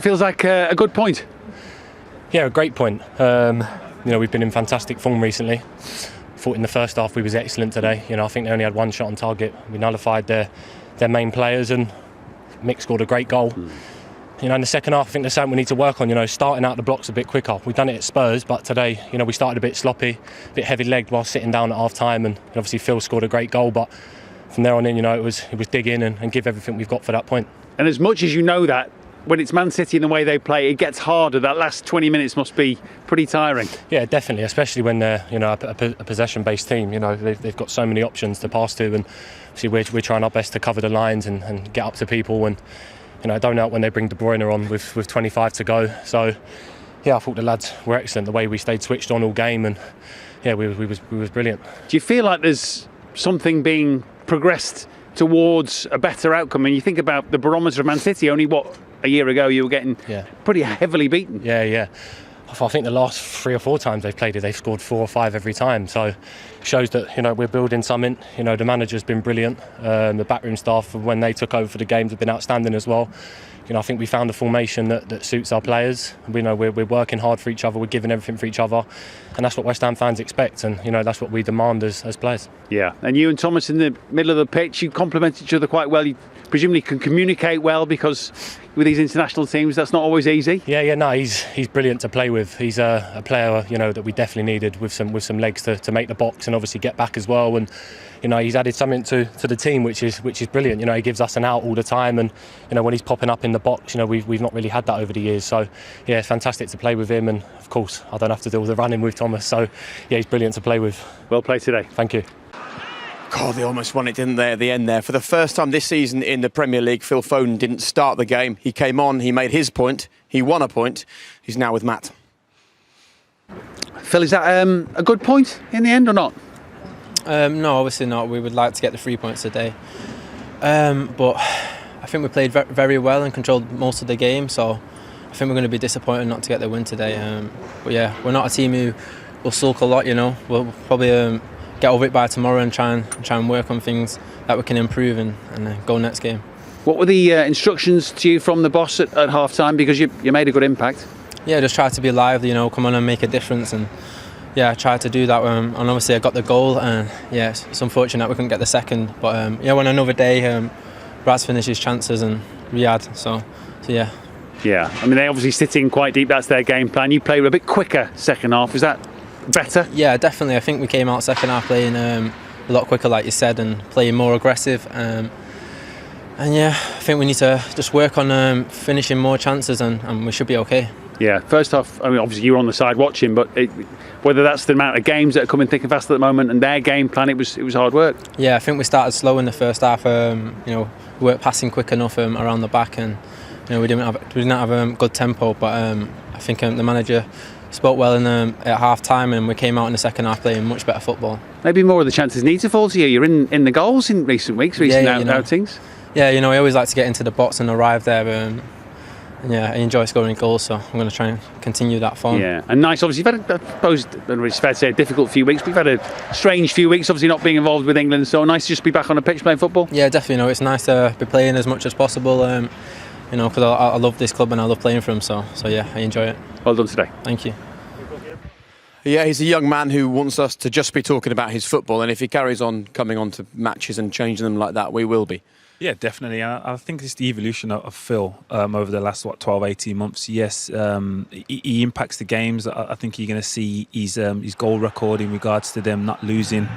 feels like a good point. Yeah, a great point. We've been in fantastic form recently. Thought in the first half we was excellent today. I think they only had one shot on target. We nullified their main players, and Mick scored a great goal. In the second half, I think there's something we need to work on. Starting out the blocks a bit quicker. We've done it at Spurs, but today, we started a bit sloppy, a bit heavy-legged while sitting down at half-time, and obviously Phil scored a great goal. But from there on in, it was dig in and give everything we've got for that point. And as much as you know that, when it's Man City and the way they play, it gets harder. That last 20 minutes must be pretty tiring. Yeah, definitely, especially when they're a possession-based team. They've got so many options to pass to, and obviously we're trying our best to cover the lines and get up to people. And I don't know when they bring De Bruyne on with 25 to go. So yeah, I thought the lads were excellent. The way we stayed switched on all game, and yeah, we was brilliant. Do you feel like there's something being progressed towards a better outcome? And you think about the barometer of Man City, only a year ago you were getting pretty heavily beaten. Yeah. I think the last 3 or 4 times they've played it, they've scored 4 or 5 every time. So it shows that we're building something. The manager's been brilliant. The backroom staff, when they took over for the games, have been outstanding as well. I think we found a formation that suits our players. We're working hard for each other. We're giving everything for each other, and that's what West Ham fans expect. And that's what we demand as players. Yeah, and you and Thomas in the middle of the pitch, you complement each other quite well. You presumably can communicate well, because with these international teams, that's not always easy. No, he's brilliant to play with. He's a player that we definitely needed with some legs to make the box and obviously get back as well. And he's added something to the team which is brilliant. He gives us an out all the time, and when he's popping up in the box, we've not really had that over the years. So yeah, it's fantastic to play with him, and of course I don't have to do all the running with Thomas. So yeah, he's brilliant to play with. Well played today. Thank you. God, they almost won it, didn't they, at the end there? For the first time this season in the Premier League, Phil Foden didn't start the game. He came on, he made his point, he won a point. He's now with Matt. Phil, is that a good point in the end or not? No, obviously not. We would like to get the 3 points today. But I think we played very well and controlled most of the game, so I think we're going to be disappointed not to get the win today. But yeah, we're not a team who will sulk a lot, We'll probably get over it by tomorrow and try and work on things that we can improve and go next game. What were the instructions to you from the boss at half time? Because you made a good impact. Yeah, just try to be lively, come on and make a difference, and yeah, I tried to do that. And obviously I got the goal, and yeah, it's unfortunate we couldn't get the second. But yeah, when another day, Brad's finished his chances and Riyad, so yeah. Yeah, I mean, they obviously sit in quite deep. That's their game plan. You played a bit quicker second half. Is that better? Yeah, definitely. I think we came out second half playing a lot quicker, like you said, and playing more aggressive. And yeah, I think we need to just work on finishing more chances, and we should be okay. Yeah, first half, I mean, obviously you were on the side watching, but whether that's the amount of games that are coming thick and fast at the moment and their game plan, it was hard work. Yeah, I think we started slow in the first half. We weren't passing quick enough around the back, and we didn't have good tempo. But I think the manager spoke well at half time, and we came out in the second half playing much better football. Maybe more of the chances need to fall to you. You're in the goals in recent weeks, outings. Yeah, I always like to get into the box and arrive there. Yeah, I enjoy scoring goals, so I'm going to try and continue that form. Yeah, and nice. Obviously, you've had, I suppose, it's fair to say, a difficult few weeks. We've had a strange few weeks, obviously not being involved with England. So nice to just be back on a pitch playing football. Yeah, definitely. It's nice to be playing as much as possible. Because I love this club and I love playing for them. So yeah, I enjoy it. Well done today. Thank you. Yeah, he's a young man who wants us to just be talking about his football, and if he carries on coming on to matches and changing them like that, we will be. Yeah, definitely. I think it's the evolution of Phil over the last 12, 18 months. Yes, he impacts the games. I think you're going to see his goal record in regards to them not losing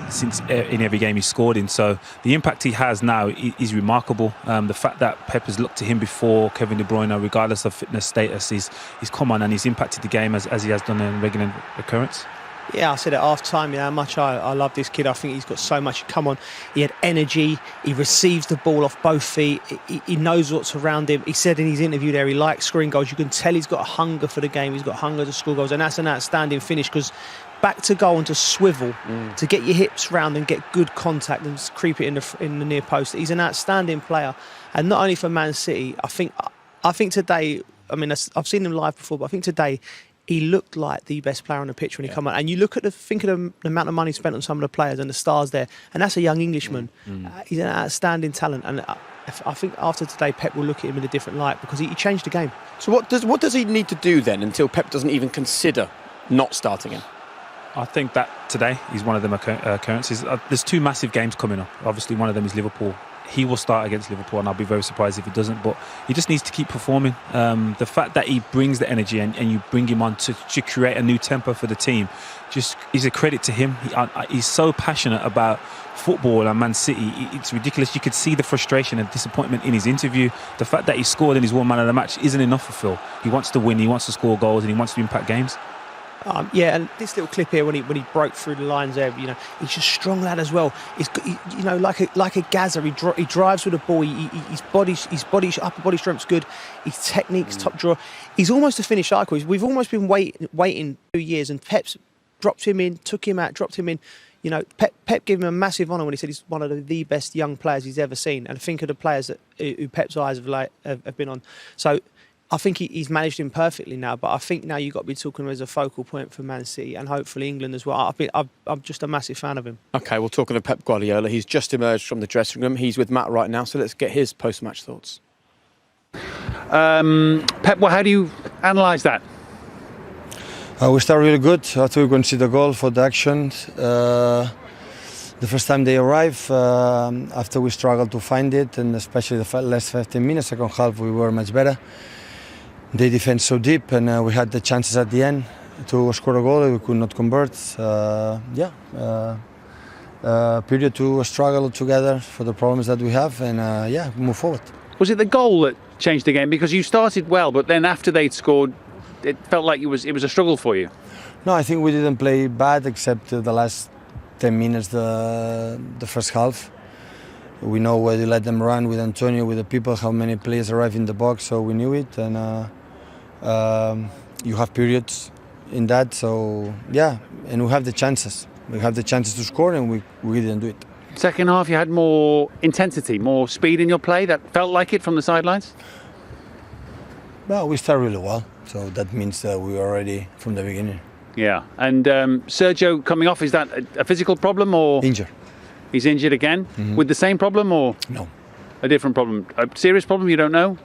since in every game he's scored in. So the impact he has now is remarkable. The fact that Pep has looked to him before Kevin De Bruyne, regardless of fitness status, he's come on and he's impacted the game as he has done in regular recurrence. Yeah, I said at half time, how much I love this kid. I think he's got so much. Come on, he had energy. He receives the ball off both feet. He knows what's around him. He said in his interview there he likes scoring goals. You can tell he's got a hunger for the game. He's got hunger to score goals, and that's an outstanding finish, because back to goal and to swivel, to get your hips round and get good contact and creep it in the near post. He's an outstanding player, and not only for Man City. I think today. I mean, I've seen him live before, but I think today he looked like the best player on the pitch when he come on. And you look at think of the amount of money spent on some of the players and the stars there, and that's a young Englishman. He's an outstanding talent, and I think after today, Pep will look at him in a different light because he changed the game. So what does he need to do then until Pep doesn't even consider not starting him? I think that today is one of them occurrences. There's 2 massive games coming up. Obviously, one of them is Liverpool. He will start against Liverpool, and I'll be very surprised if he doesn't. But he just needs to keep performing. The fact that he brings the energy and you bring him on to create a new tempo for the team, just is a credit to him. He's so passionate about football and Man City. It's ridiculous. You could see the frustration and disappointment in his interview. The fact that he scored and he's one man of the match isn't enough for Phil. He wants to win. He wants to score goals, and he wants to impact games. And this little clip here when he broke through the lines there, he's just a strong lad as well. Like a Gaza, he drives with the ball. His upper body strength's good. His technique's top drawer. He's almost a finished article. We've almost been waiting 2 years, and Pep's dropped him in, took him out, dropped him in. Pep gave him a massive honour when he said he's one of the best young players he's ever seen. And think of the players who Pep's eyes have been on. So I think he's managed him perfectly now, but I think now you've got to be talking as a focal point for Man City and hopefully England as well. I'm just a massive fan of him. OK, well, talking of Pep Guardiola, he's just emerged from the dressing room. He's with Matt right now, so let's get his post-match thoughts. Pep, well, how do you analyse that? We start really good. I thought we could see the goal for the action. The first time they arrived, after we struggled to find it, and especially the last 15 minutes, second half, we were much better. They defend so deep, and we had the chances at the end to score a goal. We could not convert. Period to struggle together for the problems that we have, and move forward. Was it the goal that changed the game? Because you started well, but then after they'd scored, it felt like it was a struggle for you. No, I think we didn't play bad except the last 10 minutes, the first half. We know where you let them run with Antonio, with the people, how many players arrive in the box, so we knew it. And you have periods in that, so and we have the chances. We have the chances to score, and we didn't do it. Second half, you had more intensity, more speed in your play. That felt like it from the sidelines? Well, we started really well, so that means that we were ready from the beginning. Yeah, and Sergio coming off, is that a physical problem or? Injured. He's injured again? With the same problem or? No. A different problem? A serious problem, you don't know?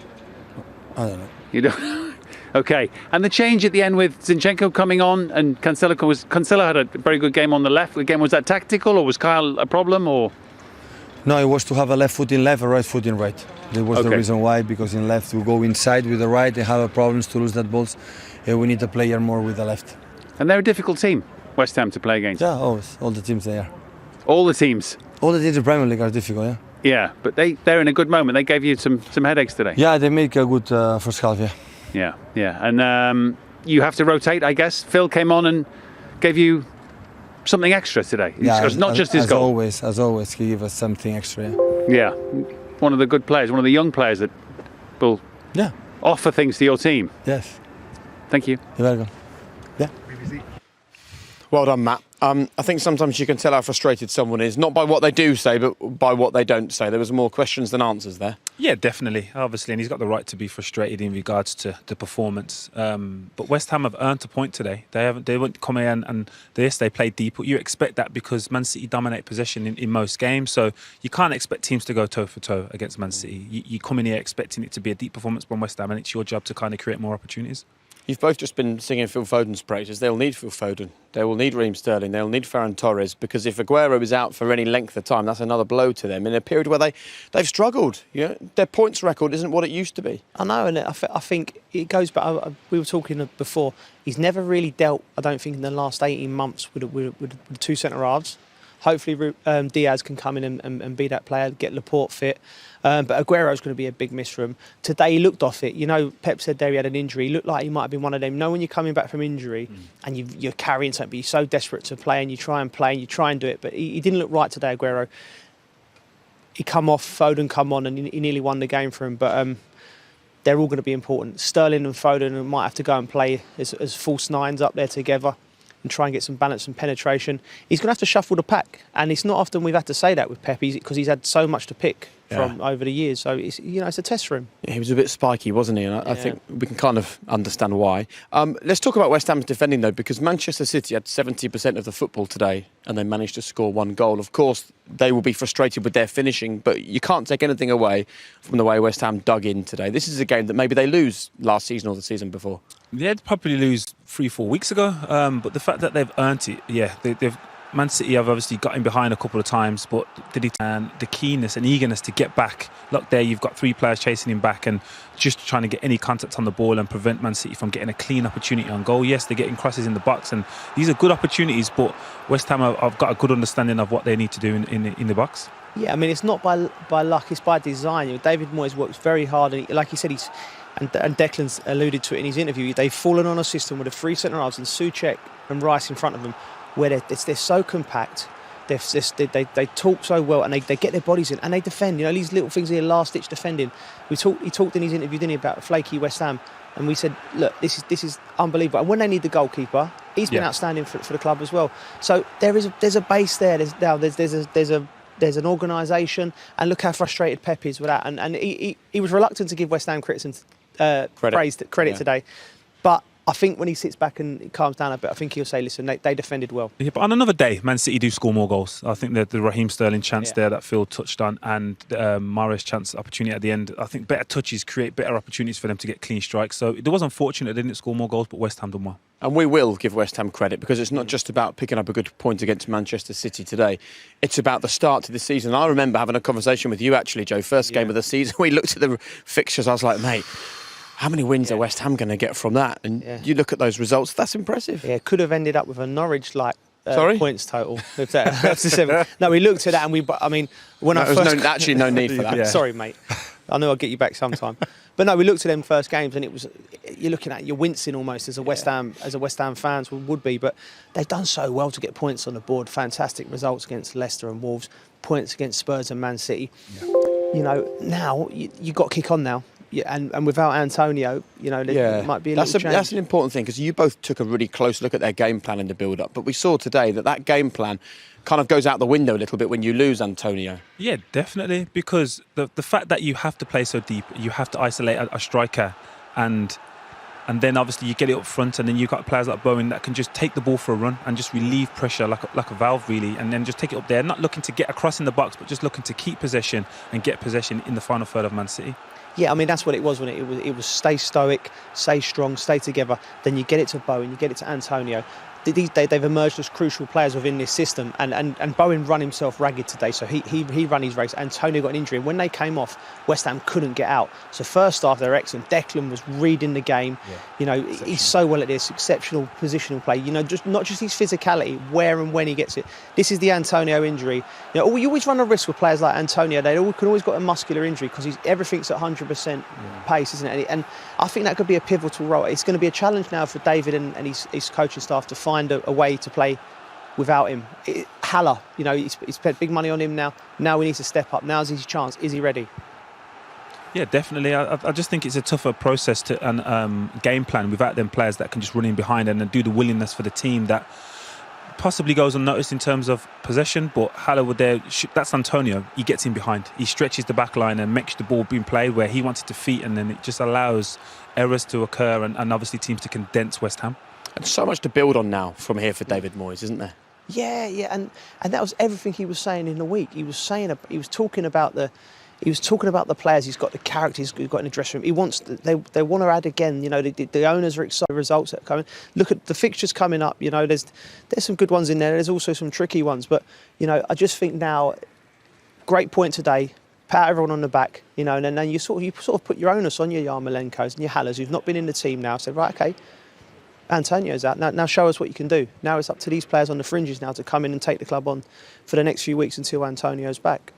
I don't know. You don't? Okay, and the change at the end with Zinchenko coming on and Cancelo had a very good game on the left. Again, was that tactical or was Kyle a problem or? No, it was to have a left foot in left, a right foot in right. That was the reason why, because in left we go inside with the right, they have problems to lose that balls. We need a player more with the left. And they're a difficult team, West Ham, to play against. Yeah, always. All the teams they are. All the teams? All the teams in the Premier League are difficult, yeah. Yeah, but they're in a good moment. They gave you some headaches today. Yeah, they make a good first half, yeah. Yeah. And you have to rotate, I guess. Phil came on and gave you something extra today. Yeah, not just his goal. As always, he gave us something extra, Yeah. One of the good players, one of the young players that will offer things to your team. Yes. Thank you. You're welcome. Yeah. Well done, Matt. I think sometimes you can tell how frustrated someone is, not by what they do say, but by what they don't say. There was more questions than answers there. Yeah, definitely, obviously, and he's got the right to be frustrated in regards to the performance. But West Ham have earned a point today. They won't come in and they played deep. You expect that because Man City dominate possession in most games, so you can't expect teams to go toe for toe against Man City. You come in here expecting it to be a deep performance from West Ham, and it's your job to kind of create more opportunities. You've both just been singing Phil Foden's praises. They'll need Phil Foden. They will need Raheem Sterling. They'll need Ferran Torres, because if Aguero is out for any length of time, that's another blow to them in a period where they've struggled. Their points record isn't what it used to be. I know, and I think it goes back. We were talking before. He's never really dealt, I don't think, in the last 18 months with the two centre halves. Hopefully Diaz can come in and be that player, get Laporte fit. But Aguero's going to be a big miss for him. Today he looked off it. Pep said there he had an injury. He looked like he might have been one of them. When you're coming back from injury and you're carrying something, but you're so desperate to play and you try and do it. But he didn't look right today, Aguero. He come off, Foden come on, and he nearly won the game for him. But they're all going to be important. Sterling and Foden might have to go and play as false nines up there together. and try and get some balance and penetration. He's going to have to shuffle the pack, and it's not often we've had to say that with Pep, because he's had so much to pick from over the years. So it's a test for him. Yeah, he was a bit spiky, wasn't he? And I think we can kind of understand why. Let's talk about West Ham's defending though, because Manchester City had 70% of the football today, and they managed to score 1 goal. Of course, they will be frustrated with their finishing, but you can't take anything away from the way West Ham dug in today. This is a game that maybe they lose last season or the season before. They'd probably lose 3-4 weeks ago, but the fact that they've earned it, they've Man City have obviously got in behind a couple of times, but the keenness and eagerness to get back. Look there, you've got 3 players chasing him back and just trying to get any contact on the ball and prevent Man City from getting a clean opportunity on goal. Yes, they're getting crosses in the box, and these are good opportunities, but West Ham have got a good understanding of what they need to do in the box. Yeah, I mean, it's not by luck, it's by design. David Moyes works very hard, and like he said, and Declan's alluded to it in his interview, they've fallen on a system with the 3 centre-halves and Souček and Rice in front of them, where they're so compact, they talk so well, and they get their bodies in and they defend. These little things here, last-ditch defending. He talked in his interview, didn't he, about flaky West Ham, and we said, look, this is unbelievable. And when they need the goalkeeper, he's been outstanding for the club as well. So there's a base there. There's an organisation, and look how frustrated Pep is with that. And he was reluctant to give West Ham credit today, but I think when he sits back and calms down a bit, I think he'll say, listen, they defended well. Yeah, but on another day, Man City do score more goals. I think that the Raheem Sterling chance there that Phil touched on, and Mahrez chance opportunity at the end, I think better touches create better opportunities for them to get clean strikes. So it was unfortunate they didn't score more goals, but West Ham done well. And we will give West Ham credit, because it's not just about picking up a good point against Manchester City today. It's about the start to the season. I remember having a conversation with you, actually, Joe, first game of the season. We looked at the fixtures. I was like, mate, how many wins are West Ham going to get from that? And you look at those results, that's impressive. Yeah, could have ended up with a Norwich-like points total. No, we looked at that, and actually no need for that. Yeah. Sorry, mate. I know I'll get you back sometime. But no, we looked at them first games, and you're wincing almost as a West Ham fans would be. But they've done so well to get points on the board. Fantastic results against Leicester and Wolves, points against Spurs and Man City. Yeah. Now you've got to kick on now. Yeah, and without Antonio, there might be a little change. That's an important thing, because you both took a really close look at their game plan in the build-up. But we saw today that game plan kind of goes out the window a little bit when you lose Antonio. Yeah, definitely, because the fact that you have to play so deep, you have to isolate a striker, and then obviously you get it up front, and then you've got players like Bowen that can just take the ball for a run and just relieve pressure like a valve, really, and then just take it up there, not looking to get across in the box, but just looking to keep possession and get possession in the final third of Man City. Yeah, I mean, that's what it was when it was stay stoic, stay strong, stay together. Then you get it to Bowen, you get it to Antonio. They've emerged as crucial players within this system, and Bowen ran himself ragged today, so he ran his race. Antonio got an injury, and when they came off, West Ham couldn't get out. So first half they're excellent. Declan was reading the game. He's so well at this, exceptional positional play. Just not just his physicality, where and when he gets it. This is the Antonio injury. You always run a risk with players like Antonio. They can always got a muscular injury, because everything's at 100% pace, isn't it? And I think that could be a pivotal role. It's going to be a challenge now for David and his coaching staff to find a way to play without him. Haller, he's spent big money on him now. Now he needs to step up. Now's his chance. Is he ready? Yeah, definitely. I just think it's a tougher process to game plan without them players that can just run in behind and do the willingness for the team that possibly goes unnoticed in terms of possession. But Haller would that's Antonio. He gets in behind. He stretches the back line and makes the ball being played where he wants it to feet, and then it just allows errors to occur and obviously teams to condense West Ham. And so much to build on now from here for David Moyes, isn't there? Yeah, and that was everything he was saying in the week. He was talking about the players. He's got the characters he's got in the dressing room. They want to add again. The owners are excited by the results that are coming. Look at the fixtures coming up. There's some good ones in there. There's also some tricky ones. But I just think now, great point today. Pat everyone on the back. And then you sort of put your onus on your Yarmolenkos and your Hallers who've not been in the team now. Say, right, okay, Antonio's out. Now show us what you can do. Now it's up to these players on the fringes now to come in and take the club on for the next few weeks until Antonio's back.